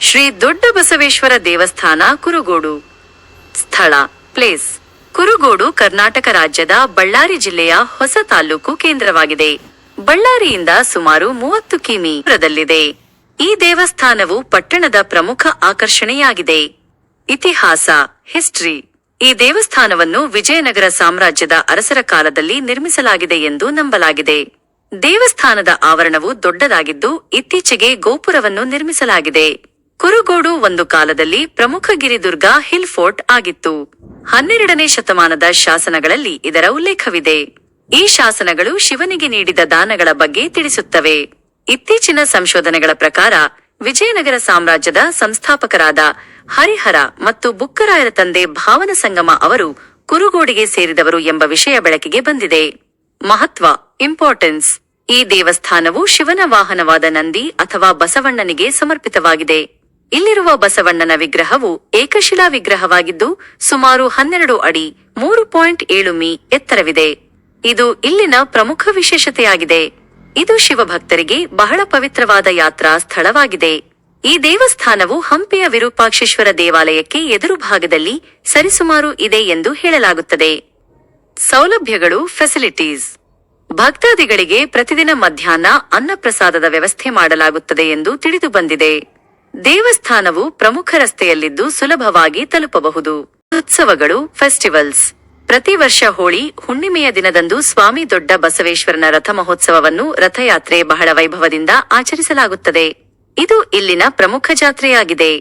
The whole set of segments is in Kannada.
ಶ್ರೀ ದೊಡ್ಡ ಬಸವೇಶ್ವರ ದೇವಸ್ಥಾನ ಕುರುಗೋಡು. ಸ್ಥಳ ಪ್ಲೇಸ್ ಕುರುಗೋಡು ಕರ್ನಾಟಕ ರಾಜ್ಯದ ಬಳ್ಳಾರಿ ಜಿಲ್ಲೆಯ ಹೊಸ ತಾಲೂಕು ಕೇಂದ್ರವಾಗಿದೆ. ಬಳ್ಳಾರಿಯಿಂದ ಸುಮಾರು 30 ಕಿಮೀ ದೂರದಲ್ಲಿದೆ. ಈ ದೇವಸ್ಥಾನವು ಪಟ್ಟಣದ ಪ್ರಮುಖ ಆಕರ್ಷಣೆಯಾಗಿದೆ. ಇತಿಹಾಸ ಹಿಸ್ಟರಿ ಈ ದೇವಸ್ಥಾನವನ್ನು ವಿಜಯನಗರ ಸಾಮ್ರಾಜ್ಯದ ಅರಸರ ಕಾಲದಲ್ಲಿ ನಿರ್ಮಿಸಲಾಗಿದೆ ಎಂದು ನಂಬಲಾಗಿದೆ. ದೇವಸ್ಥಾನದ ಆವರಣವು ದೊಡ್ಡದಾಗಿದ್ದು ಇತ್ತೀಚೆಗೆ ಗೋಪುರವನ್ನು ನಿರ್ಮಿಸಲಾಗಿದೆ. ಕುರುಗೋಡು ಒಂದು ಕಾಲದಲ್ಲಿ ಪ್ರಮುಖ ಗಿರಿದುರ್ಗ ಹಿಲ್ ಫೋರ್ಟ್ ಆಗಿತ್ತು. 12ನೇ ಶತಮಾನದ ಶಾಸನಗಳಲ್ಲಿ ಇದರ ಉಲ್ಲೇಖವಿದೆ. ಈ ಶಾಸನಗಳು ಶಿವನಿಗೆ ನೀಡಿದ ದಾನಗಳ ಬಗ್ಗೆ ತಿಳಿಸುತ್ತವೆ. ಇತ್ತೀಚಿನ ಸಂಶೋಧನೆಗಳ ಪ್ರಕಾರ ವಿಜಯನಗರ ಸಾಮ್ರಾಜ್ಯದ ಸಂಸ್ಥಾಪಕರಾದ ಹರಿಹರ ಮತ್ತು ಬುಕ್ಕರಾಯರ ತಂದೆ ಭಾವನ ಸಂಗಮ ಅವರು ಕುರುಗೋಡಿಗೆ ಸೇರಿದವರು ಎಂಬ ವಿಷಯ ಬೆಳಕಿಗೆ ಬಂದಿದೆ. ಮಹತ್ವ ಇಂಪಾರ್ಟೆನ್ಸ್ ಈ ದೇವಸ್ಥಾನವು ಶಿವನ ವಾಹನವಾದ ನಂದಿ ಅಥವಾ ಬಸವಣ್ಣನಿಗೆ ಸಮರ್ಪಿತವಾಗಿದೆ. ಇಲ್ಲಿರುವ ಬಸವಣ್ಣನ ವಿಗ್ರಹವು ಏಕಶಿಲಾ ವಿಗ್ರಹವಾಗಿದ್ದು ಸುಮಾರು 12 ಅಡಿ 3.7 ಮೀ ಎತ್ತರವಿದೆ. ಇದು ಇಲ್ಲಿನ ಪ್ರಮುಖ ವಿಶೇಷತೆಯಾಗಿದೆ. ಇದು ಶಿವಭಕ್ತರಿಗೆ ಬಹಳ ಪವಿತ್ರವಾದ ಯಾತ್ರಾ ಸ್ಥಳವಾಗಿದೆ. ಈ ದೇವಸ್ಥಾನವು ಹಂಪಿಯ ವಿರೂಪಾಕ್ಷೇಶ್ವರ ದೇವಾಲಯಕ್ಕೆ ಎದುರು ಭಾಗದಲ್ಲಿ ಸರಿಸುಮಾರು ಇದೆ ಎಂದು ಹೇಳಲಾಗುತ್ತದೆ. ಸೌಲಭ್ಯಗಳು ಫೆಸಿಲಿಟೀಸ್ ಭಕ್ತಾದಿಗಳಿಗೆ ಪ್ರತಿದಿನ ಮಧ್ಯಾಹ್ನ ಅನ್ನಪ್ರಸಾದದ ವ್ಯವಸ್ಥೆ ಮಾಡಲಾಗುತ್ತದೆ ಎಂದು ತಿಳಿದು ಬಂದಿದೆ. ದೇವಸ್ಥಾನವು ಪ್ರಮುಖ ರಸ್ತೆಯಲ್ಲಿದ್ದು ಸುಲಭವಾಗಿ ತಲುಪಬಹುದು. ಉತ್ಸವಗಳು ಫೆಸ್ಟಿವಲ್ಸ್ ಪ್ರತಿ ವರ್ಷ ಹೋಳಿ ಹುಣ್ಣಿಮೆಯ ದಿನದಂದು ಸ್ವಾಮಿ ದೊಡ್ಡ ಬಸವೇಶ್ವರನ ರಥ ಮಹೋತ್ಸವವನ್ನು ರಥಯಾತ್ರೆ ಬಹಳ ವೈಭವದಿಂದ ಆಚರಿಸಲಾಗುತ್ತದೆ. ಇದು ಇಲ್ಲಿನ ಪ್ರಮುಖ ಜಾತ್ರೆಯಾಗಿದೆ.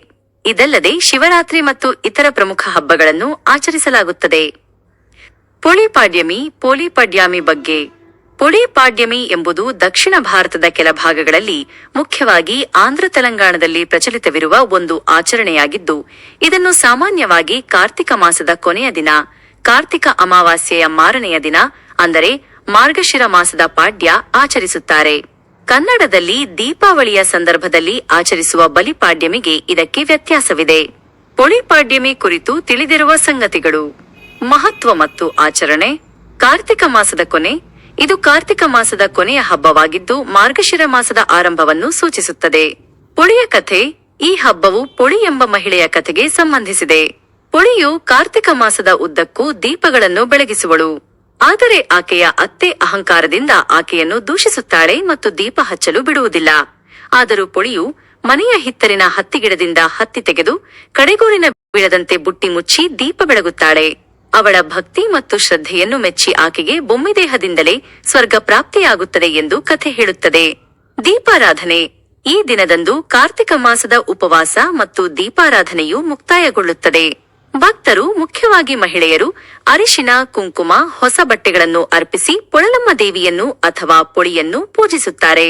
ಇದಲ್ಲದೆ ಶಿವರಾತ್ರಿ ಮತ್ತು ಇತರ ಪ್ರಮುಖ ಹಬ್ಬಗಳನ್ನು ಆಚರಿಸಲಾಗುತ್ತದೆ. ಪೋಳಿಪಾಡ್ಯಮಿ ಬಗ್ಗೆ ಪೋಳಿಪಾಡ್ಯಮಿ ಎಂಬುದು ದಕ್ಷಿಣ ಭಾರತದ ಕೆಲ ಭಾಗಗಳಲ್ಲಿ ಮುಖ್ಯವಾಗಿ ಆಂಧ್ರ ತೆಲಂಗಾಣದಲ್ಲಿ ಪ್ರಚಲಿತವಿರುವ ಒಂದು ಆಚರಣೆಯಾಗಿದ್ದು ಇದನ್ನು ಸಾಮಾನ್ಯವಾಗಿ ಕಾರ್ತಿಕ ಮಾಸದ ಕೊನೆಯ ದಿನ ಕಾರ್ತಿಕ ಅಮಾವಾಸ್ಯೆಯ ಮಾರನೆಯ ದಿನ ಅಂದರೆ ಮಾರ್ಗಶಿರ ಮಾಸದ ಪಾಡ್ಯ ಆಚರಿಸುತ್ತಾರೆ. ಕನ್ನಡದಲ್ಲಿ ದೀಪಾವಳಿಯ ಸಂದರ್ಭದಲ್ಲಿ ಆಚರಿಸುವ ಬಲಿಪಾಡ್ಯಮಿಗೆ ಇದಕ್ಕೆ ವ್ಯತ್ಯಾಸವಿದೆ. ಪೋಳಿಪಾಡ್ಯಮಿ ಕುರಿತು ತಿಳಿದಿರುವ ಸಂಗತಿಗಳು. ಮಹತ್ವ ಮತ್ತು ಆಚರಣೆ. ಕಾರ್ತಿಕ ಮಾಸದ ಕೊನೆ ಇದು ಕಾರ್ತಿಕ ಮಾಸದ ಕೊನೆಯ ಹಬ್ಬವಾಗಿದ್ದು ಮಾರ್ಗಶಿರ ಮಾಸದ ಆರಂಭವನ್ನು ಸೂಚಿಸುತ್ತದೆ. ಪೊಳಿಯ ಕಥೆ ಈ ಹಬ್ಬವು ಪೊಳಿ ಎಂಬ ಮಹಿಳೆಯ ಕಥೆಗೆ ಸಂಬಂಧಿಸಿದೆ. ಪೊಳಿಯು ಕಾರ್ತಿಕ ಮಾಸದ ಉದ್ದಕ್ಕೂ ದೀಪಗಳನ್ನು ಬೆಳಗಿಸುವಳು. ಆದರೆ ಆಕೆಯ ಅತ್ತೆ ಅಹಂಕಾರದಿಂದ ಆಕೆಯನ್ನು ದೂಷಿಸುತ್ತಾಳೆ ಮತ್ತು ದೀಪ ಹಚ್ಚಲು ಬಿಡುವುದಿಲ್ಲ. ಆದರೂ ಪೊಳಿಯು ಮನೆಯ ಹಿತ್ತಲಿನ ಹತ್ತಿಗಿಡದಿಂದ ಹತ್ತಿ ತೆಗೆದು ಕಡೆಗೂರಿನ ಬೀಳದಂತೆ ಬುಟ್ಟಿ ಮುಚ್ಚಿ ದೀಪ ಬೆಳಗುತ್ತಾಳೆ. ಅವಳ ಭಕ್ತಿ ಮತ್ತು ಶ್ರದ್ಧೆಯನ್ನು ಮೆಚ್ಚಿ ಆಕೆಗೆ ಬೊಮ್ಮಿದೇಹದಿಂದಲೇ ಸ್ವರ್ಗ ಪ್ರಾಪ್ತಿಯಾಗುತ್ತದೆ ಎಂದು ಕಥೆ ಹೇಳುತ್ತದೆ. ದೀಪಾರಾಧನೆ ಈ ದಿನದಂದು ಕಾರ್ತಿಕ ಮಾಸದ ಉಪವಾಸ ಮತ್ತು ದೀಪಾರಾಧನೆಯು ಮುಕ್ತಾಯಗೊಳ್ಳುತ್ತದೆ. ಭಕ್ತರು ಮುಖ್ಯವಾಗಿ ಮಹಿಳೆಯರು ಅರಿಶಿನ ಕುಂಕುಮ ಹೊಸ ಬಟ್ಟೆಗಳನ್ನು ಅರ್ಪಿಸಿ ಪೊಳಲಮ್ಮ ದೇವಿಯನ್ನು ಅಥವಾ ಪೊಳಿಯನ್ನು ಪೂಜಿಸುತ್ತಾರೆ.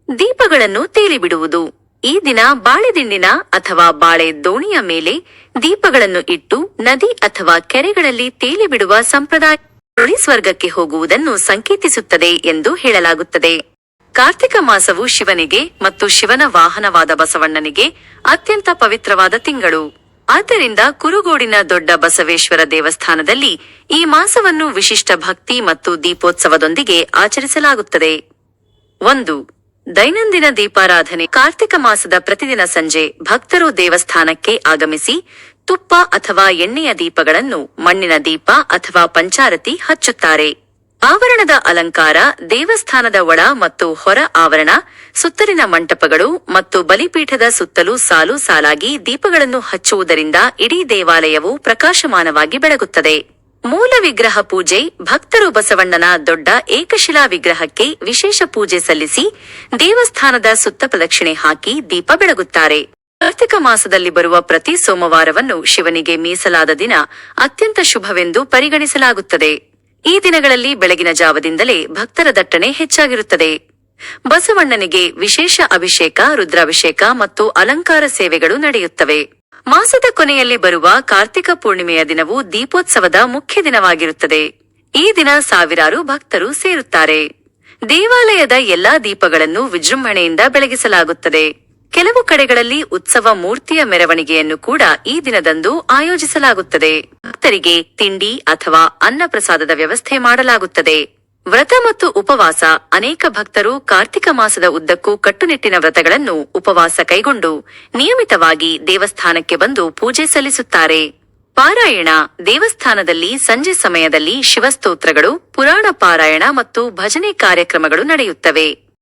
ದೀಪಗಳನ್ನು ತೇಲಿಬಿಡುವುದು ಈ ದಿನ ಬಾಳೆದಿಂಡಿನ ಅಥವಾ ಬಾಳೆ ದೋಣಿಯ ಮೇಲೆ ದೀಪಗಳನ್ನು ಇಟ್ಟು ನದಿ ಅಥವಾ ಕೆರೆಗಳಲ್ಲಿ ತೇಲಿ ಬಿಡುವ ಸಂಪ್ರದಾಯ ಸ್ವರ್ಗಕ್ಕೆ ಹೋಗುವುದನ್ನು ಸಂಕೇತಿಸುತ್ತದೆ ಎಂದು ಹೇಳಲಾಗುತ್ತದೆ. ಕಾರ್ತಿಕ ಮಾಸವು ಶಿವನಿಗೆ ಮತ್ತು ಶಿವನ ವಾಹನವಾದ ಬಸವಣ್ಣನಿಗೆ ಅತ್ಯಂತ ಪವಿತ್ರವಾದ ತಿಂಗಳು. ಆದ್ದರಿಂದ ಕುರುಗೋಡಿನ ದೊಡ್ಡ ಬಸವೇಶ್ವರ ದೇವಸ್ಥಾನದಲ್ಲಿ ಈ ಮಾಸವನ್ನು ವಿಶಿಷ್ಟ ಭಕ್ತಿ ಮತ್ತು ದೀಪೋತ್ಸವದೊಂದಿಗೆ ಆಚರಿಸಲಾಗುತ್ತದೆ. 1. ದೈನಂದಿನ ದೀಪಾರಾಧನೆ ಕಾರ್ತಿಕ ಮಾಸದ ಪ್ರತಿದಿನ ಸಂಜೆ ಭಕ್ತರು ದೇವಸ್ಥಾನಕ್ಕೆ ಆಗಮಿಸಿ ತುಪ್ಪ ಅಥವಾ ಎಣ್ಣೆಯ ದೀಪಗಳನ್ನು ಮಣ್ಣಿನ ದೀಪ ಅಥವಾ ಪಂಚಾರತಿ ಹಚ್ಚುತ್ತಾರೆ. ಆವರಣದ ಅಲಂಕಾರ ದೇವಸ್ಥಾನದ ಒಳ ಮತ್ತು ಹೊರ ಆವರಣ ಸುತ್ತಲಿನ ಮಂಟಪಗಳು ಮತ್ತು ಬಲಿಪೀಠದ ಸುತ್ತಲೂ ಸಾಲು ಸಾಲಾಗಿ ದೀಪಗಳನ್ನು ಹಚ್ಚುವುದರಿಂದ ಇಡೀ ದೇವಾಲಯವು ಪ್ರಕಾಶಮಾನವಾಗಿ ಬೆಳಗುತ್ತದೆ. ಮೂಲ ವಿಗ್ರಹ ಪೂಜೆ ಭಕ್ತರು ಬಸವಣ್ಣನ ದೊಡ್ಡ ಏಕಶಿಲಾ ವಿಗ್ರಹಕ್ಕೆ ವಿಶೇಷ ಪೂಜೆ ಸಲ್ಲಿಸಿ ದೇವಸ್ಥಾನದ ಸುತ್ತ ಪ್ರದಕ್ಷಿಣೆ ಹಾಕಿ ದೀಪ ಬೆಳಗುತ್ತಾರೆ. ಕಾರ್ತಿಕ ಮಾಸದಲ್ಲಿ ಬರುವ ಪ್ರತಿ ಸೋಮವಾರವನ್ನು ಶಿವನಿಗೆ ಮೀಸಲಾದ ದಿನ ಅತ್ಯಂತ ಶುಭವೆಂದು ಪರಿಗಣಿಸಲಾಗುತ್ತದೆ. ಈ ದಿನಗಳಲ್ಲಿ ಬೆಳಗಿನ ಜಾವದಿಂದಲೇ ಭಕ್ತರ ದಟ್ಟಣೆ ಹೆಚ್ಚಾಗಿರುತ್ತದೆ. ಬಸವಣ್ಣನಿಗೆ ವಿಶೇಷ ಅಭಿಷೇಕ ರುದ್ರಾಭಿಷೇಕ ಮತ್ತು ಅಲಂಕಾರ ಸೇವೆಗಳು ನಡೆಯುತ್ತವೆ. ಮಾಸದ ಕೊನೆಯಲ್ಲಿ ಬರುವ ಕಾರ್ತಿಕ ಪೂರ್ಣಿಮೆಯ ದಿನವು ದೀಪೋತ್ಸವದ ಮುಖ್ಯ ದಿನವಾಗಿರುತ್ತದೆ. ಈ ದಿನ ಸಾವಿರಾರು ಭಕ್ತರು ಸೇರುತ್ತಾರೆ. ದೇವಾಲಯದ ಎಲ್ಲಾ ದೀಪಗಳನ್ನು ವಿಜೃಂಭಣೆಯಿಂದ ಬೆಳಗಿಸಲಾಗುತ್ತದೆ. ಕೆಲವು ಕಡೆಗಳಲ್ಲಿ ಉತ್ಸವ ಮೂರ್ತಿಯ ಮೆರವಣಿಗೆಯನ್ನು ಕೂಡ ಈ ದಿನದಂದು ಆಯೋಜಿಸಲಾಗುತ್ತದೆ. ಭಕ್ತರಿಗೆ ತಿಂಡಿ ಅಥವಾ ಅನ್ನ ಪ್ರಸಾದದ ವ್ಯವಸ್ಥೆ ಮಾಡಲಾಗುತ್ತದೆ. ವ್ರತ ಮತ್ತು ಉಪವಾಸ. ಅನೇಕ ಭಕ್ತರು ಕಾರ್ತಿಕ ಮಾಸದ ಉದ್ದಕ್ಕೂ ಕಟ್ಟುನಿಟ್ಟಿನ ವ್ರತಗಳನ್ನು ಉಪವಾಸ ಕೈಗೊಂಡು ನಿಯಮಿತವಾಗಿ ದೇವಸ್ಥಾನಕ್ಕೆ ಬಂದು ಪೂಜೆ ಸಲ್ಲಿಸುತ್ತಾರೆ. ಪಾರಾಯಣ. ದೇವಸ್ಥಾನದಲ್ಲಿ ಸಂಜೆ ಸಮಯದಲ್ಲಿ ಶಿವಸ್ತೋತ್ರಗಳು, ಪುರಾಣ ಪಾರಾಯಣ ಮತ್ತು ಭಜನೆ ಕಾರ್ಯಕ್ರಮಗಳು ನಡೆಯುತ್ತವೆ.